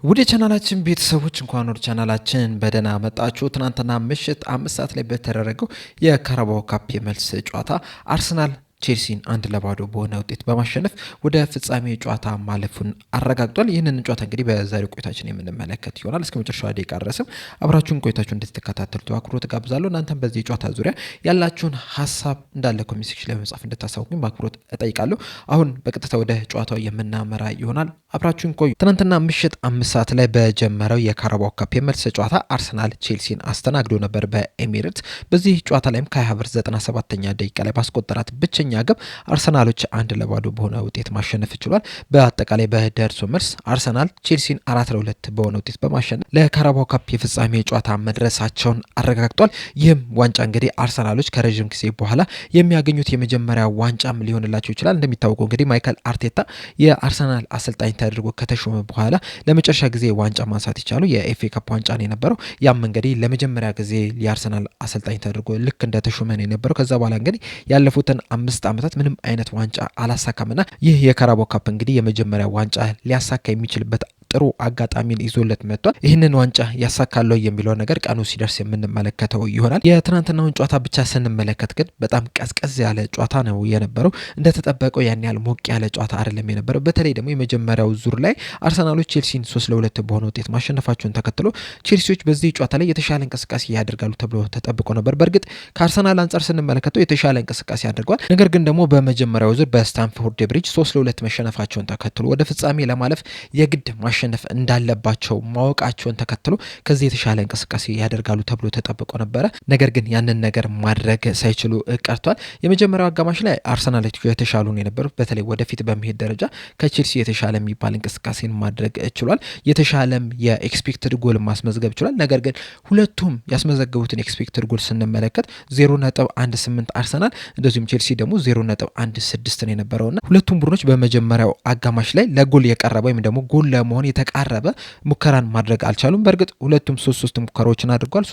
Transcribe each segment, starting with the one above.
ወደ ቻናላችን ቤተሰቦች እንኳን ወደ ቻናላችን በደህና መጣችሁ። ትናንትና ምሽት 5 ሰዓት ላይ በተደረገው የካራባኦ ካፕ የመልስ ጨዋታ አርሰናል ቼልሲን 1-0 በሆነ ውጤት በማሸነፍ ወደ ፍጻሜ ጨዋታ ማለፉን አረጋግጧል። ይህንን ጨዋታ እንግዲህ በዛሬው ቆይታችን የምንመለከት ይሆናል። እስከ መጨረሻው ደቂቃ ድረስም አብራችሁን ቆይታችሁ እንድትከታተሉ በአክብሮት ጋብዛለሁ። እናንተም በዚህ ጨዋታ ዙሪያ ያላችሁን ሀሳብ እንዳለ ኮሜንት ሴክሽን ላይ በመጻፍ እንድታሳውቁኝ በአክብሮት እጠይቃለሁ። አሁን በቀጥታ ወደ ጨዋታው የምናመራ ይሆናል። አብራችሁን ቆዩ። ትናንትና ምሽት 5 ሰዓት ላይ በጀመረው የካራባኦ ካፕ የመልስ ጨዋታ አርሰናል ቼልሲን አስተናግዶ ነበር በኤሚሬትስ። በዚህ ጨዋታ ላይም ካይ ሃቨርትዝ 97ኛ ደቂቃ ላይ ባስቆጠራት ብቸኛ ግብ አርሰናሎች 1-0 በሆነ ውጤት ማሸነፍ ችሏል። በአጠቃላይ በደርሶ መልስ አርሰናል ቼልሲን 4-2 በሆነ ውጤት በማሸነፍ ለካራባኦ ካፕ የፍጻሜ ጨዋታ መድረሳቸውን አረጋግጧል። ይህም ዋንጫ እንግዲህ አርሰናሎች ከረዥም ጊዜ በኋላ የሚያገኙት የመጀመሪያ ዋንጫም ሊሆንላቸው ይችላል። እንደሚታወቀው እንግዲህ ማይከል አርቴታ የአርሰናል አሰልጣኝ ተደርጎ ከተሾመ በኋላ ለመጨረሻ ጊዜ ዋንጫ ማንሳት ይቻሉ የኤፍኤ ካፕ ዋንጫ ነው የነበረው። ያም እንግዲህ ለመጀመሪያ ጊዜ የአርሰናል አሰልጣኝ ተደርጎ ልክ እንደተሾመ ነው የነበረው። ከዛ በኋላ እንግዲህ ያለፉትን 5 ዓመታት ምንም አይነት ዋንጫ አላሳካምና ይህ የካራባኦ ካፕ እንግዲህ የመጀመሪያ ዋንጫ ሊያሳካ የሚችልበት ጥሩ አጋጣሚን ይዞለት መጥቷል። ይህንን ዋንጫ ያሳካለው የሚለው ነገር ቀኑ ሲደርስ የምንመለከተው ይሆናል። የትናንትናውን ጨዋታ ብቻ ስንመለከት ግን በጣም ቀዝቀዝ ያለ ጨዋታ ነው የነበረው። እንደተጠበቀው ያን ያህል ሞቅ ያለ ጨዋታ አይደለም የነበረው። በተለይ ደግሞ የመጀመሪያው ዙር ላይ አርሰናሎች ቼልሲን 3-2 በሆነ ውጤት ማሸነፋቸውን ተከትሎ ቼልሲዎች በዚህ ጨዋታ ላይ የተሻለ እንቅስቃሴ ያደርጋሉ ተብሎ ተጠብቆ ነበር። በእርግጥ ከአርሰናል አንጻር ስንመለከተው የተሻለ እንቅስቃሴ አድርጓል። ነገር ግን ደግሞ በመጀመሪያው ዙር በስታንፎርድ ብሪጅ 3-2 መሸነፋቸውን ተከትሎ ወደ ፍጻሜ ለማለፍ የግድ ማሸነፍ እንዳለባቸው ማወቃቸውን ተከትሎ ከዚህ የተሻለ እንቅስቃሴ ያደርጋሉ ተብሎ ተጠብቆ ነበረ። ነገር ግን ያንን ነገር ማድረግ ሳይችሉ ቀርቷል። የመጀመሪያው አጋማሽ ላይ አርሰናሎች የተሻሉ ነው የነበሩት። በተለይ ወደፊት በመሄድ ደረጃ ከቼልሲ የተሻለ የሚባል እንቅስቃሴን ማድረግ ችሏል። የተሻለም የኤክስፔክትድ ጎል ማስመዝገብ ችሏል። ነገር ግን ሁለቱም ያስመዘገቡትን ኤክስፔክትድ ጎል ስንመለከት 0.18 አርሰናል እንደዚሁም ቼልሲ ደግሞ 0.16 ነው የነበረውና ሁለቱም ቡድኖች በመጀመሪያው አጋማሽ ላይ ለጎል የቀረበ ወይም ደግሞ ጎል ለመሆን የተቃረበ ሙከራን ማድረግ አልቻሉም። በእርግጥ ሁለቱም 3 ሙከራዎችን አድርጓል።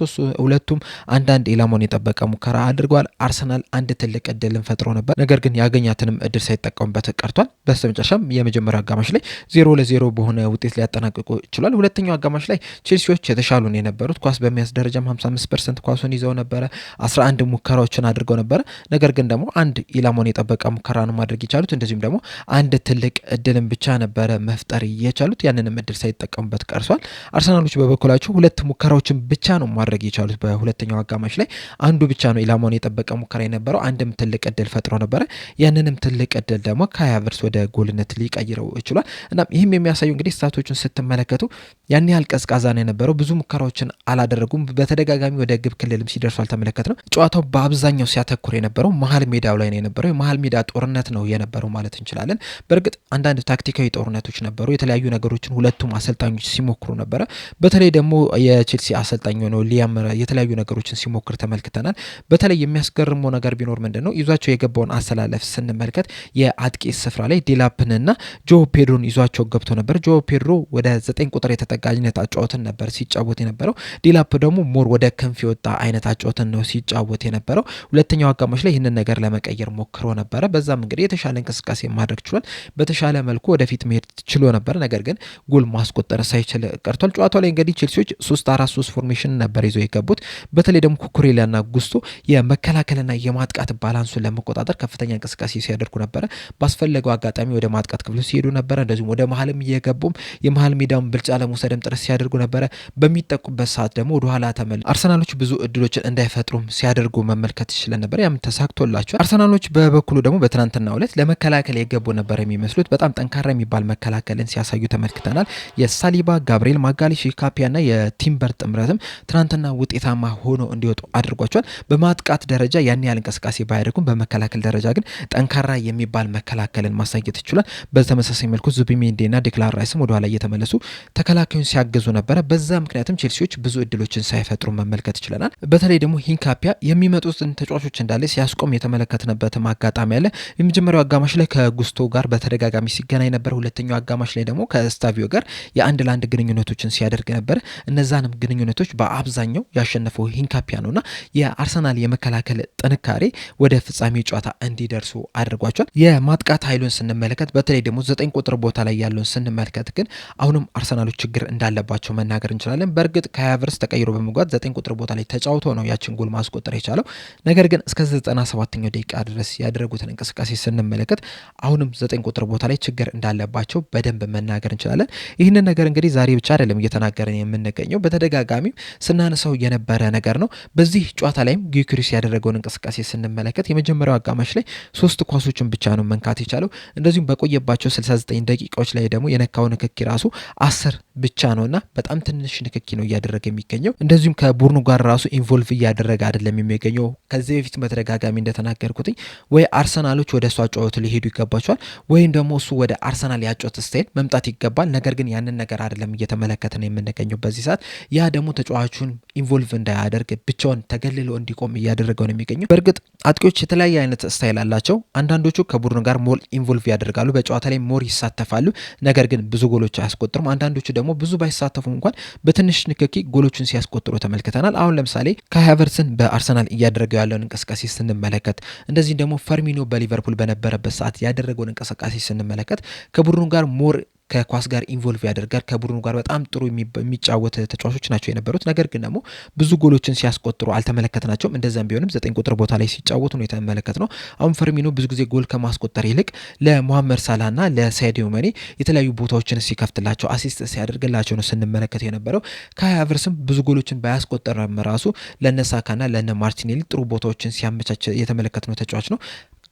ሁለቱም አንዳንድ ኢላማውን የጠበቀ ሙከራ አድርጓል። አርሰናል አንድ ትልቅ እድልን ፈጥሮ ነበር። ነገር ግን ያገኛትንም እድል ሳይጠቀሙበት ቀርቷል። በስተመጨረሻም የመጀመሪያው አጋማሽ ላይ 0-0 በሆነ ውጤት ሊያጠናቅቁ ይችላል። ሁለተኛው አጋማሽ ላይ ቼልሲዎች የተሻሉ ነው የነበሩት። ኳስ በሚያስ ደረጃም 55% ኳሱን ይዘው ነበረ። 11 ሙከራዎችን አድርገው ነበረ። ነገር ግን ደግሞ አንድ ኢላማውን የጠበቀ ሙከራ ነው ማድረግ የቻሉት። እንደዚሁም ደግሞ አንድ ትልቅ እድልን ብቻ ነበረ መፍጠር የቻሉት። ያንንም እድል ሳይጠቀሙበት ቀርሷል። አርሰናሎች በበኩላቸው 2 ሙከራዎችን ብቻ ነው ማድረግ የቻሉት። በሁለተኛው አጋማሽ ላይ አንዱ ብቻ ነው ኢላማውን የጠበቀ ሙከራ የነበረው። አንድም ትልቅ እድል ፈጥሮ ነበረ። ያንንም ትልቅ እድል ደግሞ ካይ ሃቨርትዝ ወደ ጎልነት ሊቀይረው ይችላል። እና ይህም የሚያሳዩ እንግዲህ ስታቶችን ስትመለከቱ ያን ያህል ቀዝቃዛ ነው የነበረው። ብዙ ሙከራዎችን አላደረጉም። በተደጋጋሚ ወደ ግብ ክልልም ሲደርሱ አልተመለከት ነው። ጨዋታው በአብዛኛው ሲያተኩር የነበረው መሀል ሜዳው ላይ ነው የነበረው። የመሀል ሜዳ ጦርነት ነው የነበረው ማለት እንችላለን። በእርግጥ አንዳንድ ታክቲካዊ ጦርነቶች ነበሩ። የተለያዩ ነገሮችን ሁለቱም አሰልጣኞች ሲሞክሩ ነበረ። በተለይ ደግሞ የቼልሲ አሰልጣኝ ሆነው ሊያም የተለያዩ ነገሮችን ሲሞክር ተመልክተናል። በተለይ የሚያስገርመው ነገር ቢኖር ምንድነው ይዟቸው የገባውን አሰላለፍ ስንመለከት የአጥቂ ስፍራ ላይ ዴላፕንና ጆ ፔድሮን ይዟቸው ገብቶ ነበር። ጆ ፔድሮ ወደ 9 ቁጥር የተጠጋኝነት አጫወትን ነበር ሲጫወት የነበረው። ዴላፕ ደግሞ ሞር ወደ ክንፍ የወጣ አይነት አጫወትን ነው ሲጫወት የነበረው። ሁለተኛው አጋማሽ ላይ ይህንን ነገር ለመቀየር ሞክሮ ነበረ። በዛም እንግዲህ የተሻለ እንቅስቃሴ ማድረግ ችሏል። በተሻለ መልኩ ወደፊት መሄድ ችሎ ነበር። ነገር ግን ጎል ማስቆጠር ሳይችል ቀርቷል። ጨዋታው ላይ እንግዲህ ቼልሲዎች 3-4-3 ፎርሜሽን ነበር ይዘው የገቡት። በተለይ ደግሞ ኩኩሬላና ጉስቶ የመከላከልና የማጥቃት ባላንሱን ለመቆጣጠር ከፍተኛ እንቅስቃሴ ሲያደርጉ ነበረ። ባስፈለገው አጋጣሚ ወደ ማጥቃት ክፍሉ ሲሄዱ ነበረ። እንደዚሁም ወደ መሀልም እየገቡም የመሀል ሜዳውን ብልጫ ለመውሰድም ጥረት ሲያደርጉ ነበረ። በሚጠቁበት ሰዓት ደግሞ ወደኋላ ተመልሰው አርሰናሎች ብዙ እድሎችን እንዳይፈጥሩም ሲያደርጉ መመልከት ይችላል ነበር። ያም ተሳክቶላቸዋል። አርሰናሎች በበኩሉ ደግሞ በትናንትናው ዕለት ለመከላከል የገቡ ነበር የሚመስሉት። በጣም ጠንካራ የሚባል መከላከልን ሲያሳዩ ተመልክተናል። የሳሊባ ጋብሪኤል ማጋሊሽ ካፒያና የቲምበር ጥምረትም ትናንትና ውጤታማ ሆኖ እንዲወጡ አድርጓቸዋል። በማጥቃት ደረጃ ያን ያህል እንቅስቃሴ ባያደርጉም በመከላከል ደረጃ ግን ጠንካራ የሚባል መከላከልን ማሳየት ይችላል። በተመሳሳይ መልኩ ዙቢሜንዲና ዴክላን ራይስም ወደኋላ እየተመለሱ ተከላካዩን ሲያግዙ ነበረ። በዛ ምክንያትም ቼልሲዎች ብዙ እድሎችን ሳይፈጥሩ መመልከት ይችላል። በተለይ ደግሞ ሂንካፒያ የሚመጡትን ተጫዋቾች እንዳለ ሲያስቆም የተመለከትንበትም አጋጣሚ አለ። የመጀመሪያው አጋማሽ ላይ ከጉስቶ ጋር በተደጋጋሚ ሲገናኝ ነበር። ሁለተኛው አጋማሽ ላይ ደግሞ ከስታቪዮ ጋር የአንድ ለአንድ ግንኙነቶችን ሲያደርግ ነበር። እነዛንም ግንኙነቶች በአብዛኛው ያሸነፈው ሂንካፒያ ነውና የአርሰናል የመከላከል ጥንካሬ ወደ ፍጻሜ ጨዋታ እንዲደርሱ አድርጓቸዋል። የማጥቃት ኃይሉን ስንመለከት በተለይ ደግሞ 9 ቁጥር ቦታ ላይ ያለውን ስንመለከት ግን አሁንም አርሰናሎች ችግር እንዳለባቸው መናገር እንችላለን። በእርግጥ ካይ ሃቨርትዝ ተቀይሮ በመግባት 9 ቁጥር ቦታ ላይ ተጫውቶ ነው ያችን ጎል ማስቆጠር የቻለው። ነገር ግን እስከ 97ኛው ደቂቃ ድረስ ያደረጉትን እንቅስቃሴ ስንመለከት አሁንም 9 ቁጥር ቦታ ላይ ችግር እንዳለባቸው በደንብ መናገር እንችላለን። ይህንን ነገር እንግዲህ ዛሬ ብቻ አይደለም እየተናገረን የምንገኘው፣ በተደጋጋሚም ስናነሳው የነበረ ነገር ነው። በዚህ ጨዋታ ላይም ጊዮኬሬስ ያደረገውን እንቅስቃሴ ስንመለከት የመጀመሪያው አጋማሽ ላይ 3 ኳሶችን ብቻ ነው መንካት የቻለው። እንደዚሁም በቆየባቸው 69 ደቂቃዎች ላይ ደግሞ የነካው ንክኪ ራሱ 10 ብቻ ነውና በጣም ትንሽ ንክኪ ነው እያደረገ የሚገኘው። እንደዚሁም ከቡድኑ ጋር ራሱ ኢንቮልቭ እያደረገ አይደለም የሚገኘው። ከዚህ በፊት በተደጋጋሚ እንደተናገርኩትኝ ወይ አርሰናሎች ወደ እሱ አጫወቱ ሊሄዱ ይገባቸዋል ወይም ደግሞ እሱ ወደ አርሰናል ያጫወት ስታይል መምጣት ይገባል። ነገር ግን ያንን ነገር አይደለም እየተመለከትን የምንገኘው በዚህ ሰዓት። ያ ደግሞ ተጫዋቹን ኢንቮልቭ እንዳያደርግ ብቻውን ተገልሎ እንዲቆም እያደረገው ነው የሚገኘው። በእርግጥ አጥቂዎች የተለያየ አይነት ስታይል አላቸው። አንዳንዶቹ ከቡድኑ ጋር ሞር ኢንቮልቭ ያደርጋሉ፣ በጨዋታ ላይ ሞር ይሳተፋሉ፣ ነገር ግን ብዙ ጎሎች አያስቆጥሩም። አንዳንዶቹ ደግሞ ብዙ ባይሳተፉም እንኳን በትንሽ ንክኪ ጎሎችን ሲያስቆጥሩ ተመልክተናል። አሁን ለምሳሌ ካይ ሃቨርትዝን በአርሰናል እያደረገው ያለውን እንቅስቃሴ ስንመለከት፣ እንደዚህ ደግሞ ፈርሚኖ በሊቨርፑል በነበረበት ሰዓት ያደረገውን እንቅስቃሴ ስንመለከት ከቡድኑ ጋር ሞር ከኳስ ጋር ኢንቮልቭ ያደርጋል። ከቡድኑ ጋር በጣም ጥሩ የሚጫወት ተጫዋቾች ናቸው የነበሩት። ነገር ግን ደግሞ ብዙ ጎሎችን ሲያስቆጥሩ አልተመለከትናቸውም። እንደዛም ቢሆንም 9 ቁጥር ቦታ ላይ ሲጫወቱ ነው የተመለከትነው። አሁን ፈርሚኖ ብዙ ጊዜ ጎል ከማስቆጠር ይልቅ ለሞሐመድ ሳላህና ለሳዲዮ ማኔ የተለያዩ ቦታዎችን ሲከፍትላቸው አሲስት ሲያደርግላቸው ነው ስንመለከት የነበረው። ካይ ሃቨርትዝም ብዙ ጎሎችን ባያስቆጠረም ራሱ ለነ ሳካና ለነ ማርቲኔሊ ጥሩ ቦታዎችን ሲያመቻች የተመለከትነው ተጫዋች ነው።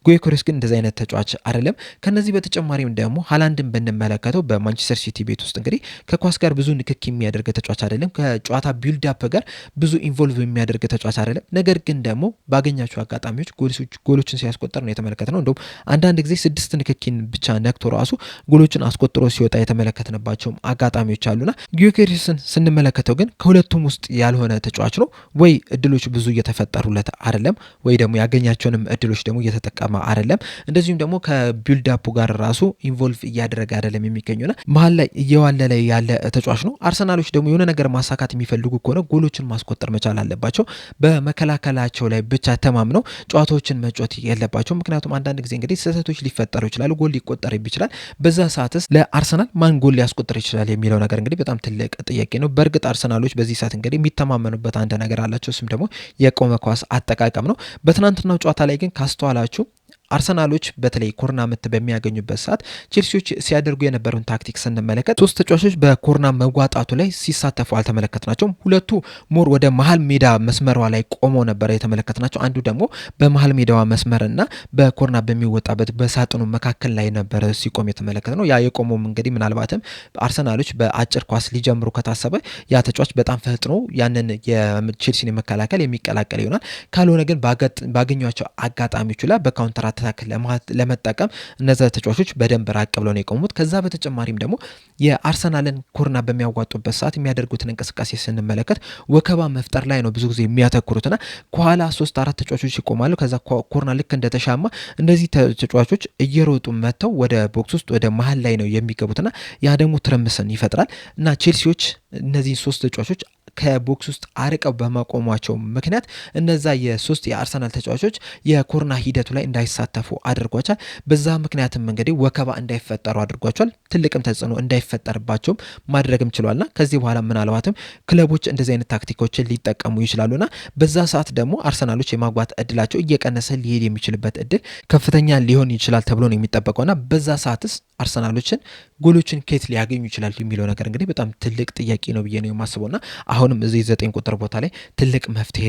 ጊዮኬሬስ ግን እንደዚህ አይነት ተጫዋች አይደለም። ከነዚህ በተጨማሪም ደግሞ ሃላንድን ብንመለከተው በማንቸስተር ሲቲ ቤት ውስጥ እንግዲህ ከኳስ ጋር ብዙ ንክኪ የሚያደርግ ተጫዋች አይደለም። ከጨዋታ ቢልድ አፕ ጋር ብዙ ኢንቮልቭ የሚያደርግ ተጫዋች አይደለም። ነገር ግን ደግሞ ባገኛቸው አጋጣሚዎች ጎሎችን ሲያስቆጠር ነው የተመለከትነው። እንደውም አንዳንድ ጊዜ 6 ንክኪን ብቻ ነክቶ ራሱ ጎሎችን አስቆጥሮ ሲወጣ የተመለከትንባቸውም አጋጣሚዎች አሉና ጊዮኬሬስን ስንመለከተው ግን ከሁለቱም ውስጥ ያልሆነ ተጫዋች ነው። ወይ እድሎች ብዙ እየተፈጠሩለት አይደለም፣ ወይ ደግሞ ያገኛቸውንም እድሎች ደግሞ እየተጠቀመ አይደለም። እንደዚሁም ደግሞ ከቢልድ አፑ ጋር ራሱ ኢንቮልቭ እያደረገ አይደለም የሚገኘውና መሀል ላይ እየዋለለ ያለ ተጫዋች ነው። አርሰናሎች ደግሞ የሆነ ነገር ማሳካት የሚፈልጉ ከሆነ ጎሎችን ማስቆጠር መቻል አለባቸው። በመከላከላቸው ላይ ብቻ ተማምነው ጨዋታዎችን መጫወት የለባቸው። ምክንያቱም አንዳንድ ጊዜ እንግዲህ ስህተቶች ሊፈጠሩ ይችላሉ፣ ጎል ሊቆጠር ይችላል። በዛ ሰዓትስ ለአርሰናል ማን ጎል ሊያስቆጥር ይችላል የሚለው ነገር እንግዲህ በጣም ትልቅ ጥያቄ ነው። በእርግጥ አርሰናሎች በዚህ ሰዓት እንግዲህ የሚተማመኑበት አንድ ነገር አላቸው። እሱም ደግሞ የቆመ ኳስ አጠቃቀም ነው። በትናንትናው ጨዋታ ላይ ግን ካስተዋላችሁ አርሰናሎች በተለይ ኮርና ምት በሚያገኙበት ሰዓት ቼልሲዎች ሲያደርጉ የነበረውን ታክቲክ ስንመለከት 3 ተጫዋቾች በኮርና መጓጣቱ ላይ ሲሳተፉ አልተመለከትናቸውም። ሁለቱ ሞር ወደ መሀል ሜዳ መስመሯ ላይ ቆመው ነበር የተመለከትናቸው። አንዱ ደግሞ በመሀል ሜዳዋ መስመርና በኮርና በሚወጣበት በሳጥኑ መካከል ላይ ነበር ሲቆም የተመለከት ነው። ያ የቆመውም እንግዲህ ምናልባትም አርሰናሎች በአጭር ኳስ ሊጀምሩ ከታሰበ ያ ተጫዋች በጣም ፈጥኖ ያንን የቼልሲን መከላከል የሚቀላቀል ይሆናል። ካልሆነ ግን ባገኟቸው አጋጣሚዎች ላይ በካውንተር አታክ ለመጠቀም እነዚያ ተጫዋቾች በደንብ ራቅ ብለው ነው የቆሙት። ከዛ በተጨማሪም ደግሞ የአርሰናልን ኮርና በሚያዋጡበት ሰዓት የሚያደርጉትን እንቅስቃሴ ስንመለከት ወከባ መፍጠር ላይ ነው ብዙ ጊዜ የሚያተኩሩትና ከኋላ 3-4 ተጫዋቾች ይቆማሉ። ከዛ ኮርና ልክ እንደተሻማ እነዚህ ተጫዋቾች እየሮጡ መጥተው ወደ ቦክስ ውስጥ ወደ መሀል ላይ ነው የሚገቡትና ያ ደግሞ ትርምስን ይፈጥራል እና ቼልሲዎች እነዚህን 3 ተጫዋቾች ከቦክስ ውስጥ አርቀው በማቆሟቸው ምክንያት እነዛ የአርሰናል ተጫዋቾች የኮርና ሂደቱ ላይ እንዳይሳተፉ አድርጓቸዋል። በዛ ምክንያትም እንግዲህ ወከባ እንዳይፈጠሩ አድርጓቸዋል። ትልቅም ተጽዕኖ እንዳይፈጠርባቸውም ማድረግም ችሏልና ከዚህ በኋላ ምናልባትም ክለቦች እንደዚህ አይነት ታክቲኮችን ሊጠቀሙ ይችላሉና በዛ ሰዓት ደግሞ አርሰናሎች የማግባት እድላቸው እየቀነሰ ሊሄድ የሚችልበት እድል ከፍተኛ ሊሆን ይችላል ተብሎ ነው የሚጠበቀውና በዛ ሰዓትስ አርሰናሎችን ጎሎችን ከየት ሊያገኙ ይችላሉ የሚለው ነገር እንግዲህ በጣም ትልቅ ጥያቄ ነው ብዬ ነው የማስበውና አሁንም እዚህ 9 ቁጥር ቦታ ላይ ትልቅ መፍትሄ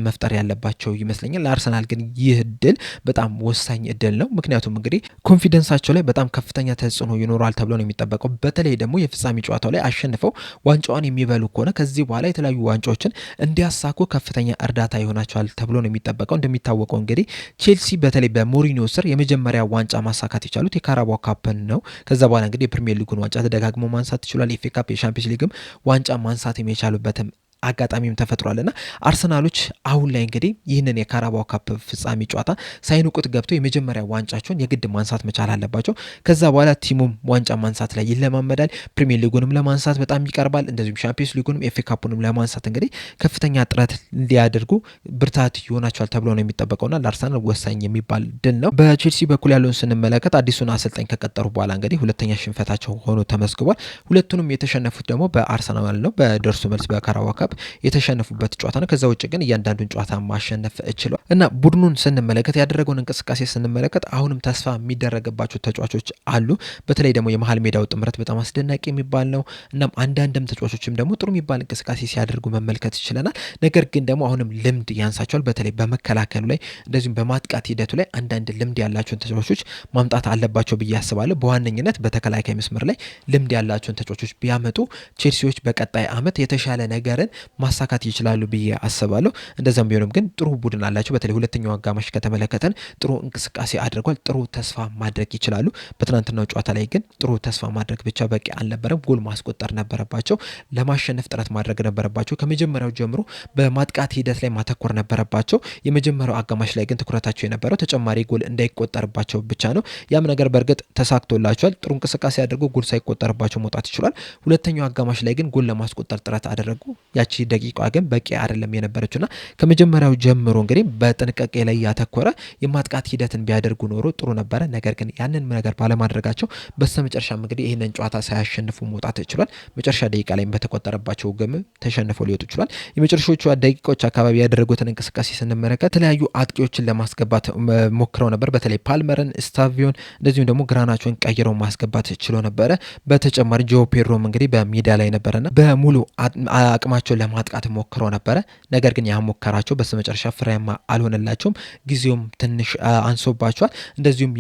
መፍጠር ያለባቸው ይመስለኛል። ለአርሰናል ግን ይህ እድል በጣም ወሳኝ እድል ነው። ምክንያቱም እንግዲህ ኮንፊደንሳቸው ላይ በጣም ከፍተኛ ተጽዕኖ ይኖራል ተብሎ ነው የሚጠበቀው። በተለይ ደግሞ የፍጻሜ ጨዋታው ላይ አሸንፈው ዋንጫውን የሚበሉ ከሆነ ከዚህ በኋላ የተለያዩ ዋንጫዎችን እንዲያሳኩ ከፍተኛ እርዳታ ይሆናቸዋል ተብሎ ነው የሚጠበቀው። እንደሚታወቀው እንግዲህ ቼልሲ በተለይ በሞሪኒዮ ስር የመጀመሪያ ዋንጫ ማሳካት የቻሉት የካራባኦ ካፕን ነው። ከዛ በኋላ እንግዲህ የፕሪሚየር ሊጉን ዋንጫ ተደጋግሞ ማንሳት ይችላል። ኤፍ ኤ ካፕ፣ የሻምፒዮንስ ሊግም ዋንጫ ማንሳት የቻሉበትም አጋጣሚም ተፈጥሯልና አርሰናሎች አሁን ላይ እንግዲህ ይህንን የካራባኦ ካፕ ፍጻሜ ጨዋታ ሳይንቁት ገብተው የመጀመሪያ ዋንጫቸውን የግድ ማንሳት መቻል አለባቸው። ከዛ በኋላ ቲሙም ዋንጫ ማንሳት ላይ ይለማመዳል። ፕሪሚየር ሊጉንም ለማንሳት በጣም ይቀርባል። እንደዚሁም ሻምፒዮንስ ሊጉንም ኤፍ ኤ ካፑንም ለማንሳት እንግዲህ ከፍተኛ ጥረት እንዲያደርጉ ብርታት ይሆናቸዋል ተብሎ ነው የሚጠበቀውና ለአርሰናል ወሳኝ የሚባል ድል ነው። በቼልሲ በኩል ያለውን ስንመለከት አዲሱን አሰልጣኝ ከቀጠሩ በኋላ እንግዲህ ሁለተኛ ሽንፈታቸው ሆኖ ተመዝግቧል። ሁለቱንም የተሸነፉት ደግሞ በአርሰናል ነው። በደርሶ መልስ በካራባኦ ካፕ የተሸነፉበት ጨዋታ ነው። ከዛ ውጭ ግን እያንዳንዱን ጨዋታ ማሸነፍ ችሏል እና ቡድኑን ስንመለከት ያደረገውን እንቅስቃሴ ስንመለከት አሁንም ተስፋ የሚደረግባቸው ተጫዋቾች አሉ። በተለይ ደግሞ የመሀል ሜዳው ጥምረት በጣም አስደናቂ የሚባል ነው። እናም አንዳንድም ተጫዋቾችም ደግሞ ጥሩ የሚባል እንቅስቃሴ ሲያደርጉ መመልከት ይችለናል። ነገር ግን ደግሞ አሁንም ልምድ ያንሳቸዋል። በተለይ በመከላከሉ ላይ እንደዚሁም በማጥቃት ሂደቱ ላይ አንዳንድ ልምድ ያላቸውን ተጫዋቾች ማምጣት አለባቸው ብዬ አስባለሁ። በዋነኝነት በተከላካይ መስመር ላይ ልምድ ያላቸውን ተጫዋቾች ቢያመጡ ቼልሲዎች በቀጣይ ዓመት የተሻለ ነገርን ማሳካት ይችላሉ ብዬ አስባለሁ። እንደዛም ቢሆንም ግን ጥሩ ቡድን አላቸው። በተለይ ሁለተኛው አጋማሽ ከተመለከተን ጥሩ እንቅስቃሴ አድርጓል። ጥሩ ተስፋ ማድረግ ይችላሉ። በትናንትናው ጨዋታ ላይ ግን ጥሩ ተስፋ ማድረግ ብቻ በቂ አልነበረም። ጎል ማስቆጠር ነበረባቸው። ለማሸነፍ ጥረት ማድረግ ነበረባቸው። ከመጀመሪያው ጀምሮ በማጥቃት ሂደት ላይ ማተኮር ነበረባቸው። የመጀመሪያው አጋማሽ ላይ ግን ትኩረታቸው የነበረው ተጨማሪ ጎል እንዳይቆጠርባቸው ብቻ ነው። ያም ነገር በእርግጥ ተሳክቶላቸዋል። ጥሩ እንቅስቃሴ አድርጎ ጎል ሳይቆጠርባቸው መውጣት ይችላል። ሁለተኛው አጋማሽ ላይ ግን ጎል ለማስቆጠር ጥረት አደረጉ። ያቺ ደቂቃ ግን በቂ አይደለም የነበረችውና ከመጀመሪያው ጀምሮ እንግዲህ በጥንቃቄ ላይ ያተኮረ የማጥቃት ሂደትን ቢያደርጉ ኖሮ ጥሩ ነበረ። ነገር ግን ያንን ነገር ባለማድረጋቸው በስተመጨረሻም እንግዲህ ይህንን ጨዋታ ሳያሸንፉ መውጣት ይችላል። መጨረሻ ደቂቃ ላይ በተቆጠረባቸው ግብ ተሸንፈው ሊወጡ ይችላል። የመጨረሻዎቹ ደቂቃዎች አካባቢ ያደረጉትን እንቅስቃሴ ስንመለከት የተለያዩ አጥቂዎችን ለማስገባት ሞክረው ነበር። በተለይ ፓልመርን፣ ስታቪዮን እንደዚሁም ደግሞ ግራናቸውን ቀይረው ማስገባት ችሎ ነበረ። በተጨማሪ ጆ ፔድሮም እንግዲህ በሜዳ ላይ ነበረና በሙሉ አቅማቸውን ለማጥቃት ሞክረው ነበረ። ነገር ግን ያ ሞከራቸው በስተመጨረሻ ፍሬያማ አልሆነላቸውም። ጊዜውም ትንሽ አንሶባቸዋል። እንደዚሁም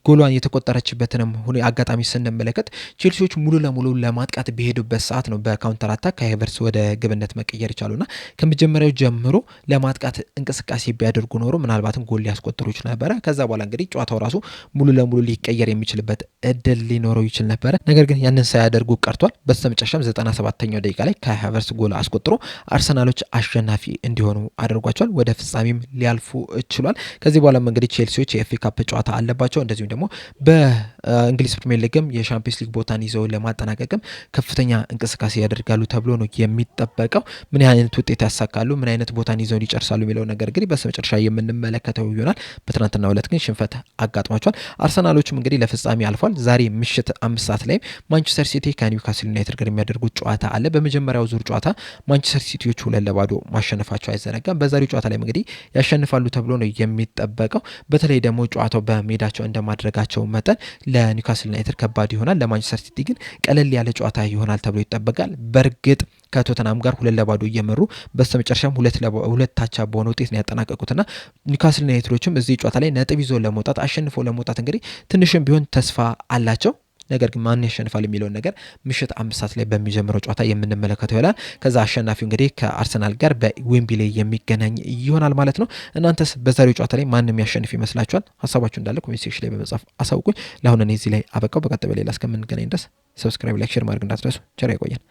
ጎሏን የተቆጠረችበትንም አጋጣሚ ስንመለከት ቼልሲዎች ሙሉ ለሙሉ ለማጥቃት በሄዱበት ሰዓት ነው በካውንተር አታክ ከሃቨርትዝ ወደ ግብነት መቀየር ይቻሉና ከመጀመሪያው ጀምሮ ለማጥቃት እንቅስቃሴ ቢያደርጉ ኖሮ ምናልባትም ጎል ሊያስቆጥሩ ይችል ነበረ። ከዛ በኋላ እንግዲህ ጨዋታው ራሱ ሙሉ ለሙሉ ሊቀየር የሚችልበት እድል ሊኖረው ይችል ነበረ። ነገር ግን ያንን ሳያደርጉ ቀርቷል። በስተመጨረሻም 97ኛው ደቂቃ ላይ ከሃቨርትዝ ጎል አስቆጥሮ አርሰናሎች አሸናፊ እንዲሆኑ አድርጓቸዋል። ወደ ፍጻሜም ሊያልፉ ችሏል። ከዚህ በኋላም እንግዲህ ቼልሲዎች የኤፍ ኤ ካፕ ጨዋታ አለባቸው። እንደዚሁም ደግሞ በእንግሊዝ ፕሪሚየር ሊግም የሻምፒዮንስ ሊግ ቦታን ይዘው ለማጠናቀቅም ከፍተኛ እንቅስቃሴ ያደርጋሉ ተብሎ ነው የሚጠበቀው። ምን አይነት ውጤት ያሳካሉ፣ ምን አይነት ቦታን ይዘው ይጨርሳሉ የሚለው ነገር እንግዲህ በስተመጨረሻ የምንመለከተው ይሆናል። በትናንትናው ዕለት ግን ሽንፈት አጋጥሟቸዋል። አርሰናሎችም እንግዲህ ለፍጻሜ አልፏል። ዛሬ ምሽት 5 ሰዓት ላይ ማንቸስተር ሲቲ ከኒውካስል ዩናይትድ ጋር የሚያደርጉት ጨዋታ አለ። በመጀመሪያው ዙር ጨዋታ ማንቸስተር ሲቲዎች 2-0 ማሸነፋቸው አይዘነጋም። በዛሬው ጨዋታ ላይ እንግዲህ ያሸንፋሉ ተብሎ ነው የሚጠበቀው። በተለይ ደግሞ ጨዋታው በሜዳቸው እንደማድረጋቸው መጠን ለኒውካስል ዩናይትድ ከባድ ይሆናል። ለማንቸስተር ሲቲ ግን ቀለል ያለ ጨዋታ ይሆናል ተብሎ ይጠበቃል። በእርግጥ ከቶተናም ጋር 2-0 እየመሩ በስተመጨረሻም 2 አቻ በሆነ ውጤት ነው ያጠናቀቁትና ኒውካስል ዩናይትዶችም እዚህ ጨዋታ ላይ ነጥብ ይዞ ለመውጣት አሸንፎ ለመውጣት እንግዲህ ትንሽም ቢሆን ተስፋ አላቸው። ነገር ግን ማን ያሸንፋል የሚለውን ነገር ምሽት 5 ሰዓት ላይ በሚጀምረው ጨዋታ የምንመለከተው ይሆናል። ከዛ አሸናፊው እንግዲህ ከአርሰናል ጋር በዌምብሌ የሚገናኝ ይሆናል ማለት ነው። እናንተስ በዛሬው ጨዋታ ላይ ማንም ያሸንፍ ይመስላችኋል? ሀሳባችሁ እንዳለ ኮሜንት ሴክሽን ላይ በመጻፍ አሳውቁኝ። ለአሁን እኔ እዚህ ላይ አበቃው። በቀጣይ በሌላ እስከምንገናኝ ድረስ ሰብስክራይብ፣ ላይክ፣ ሼር ማድረግ እንዳትረሱ። ቸር ያቆየን።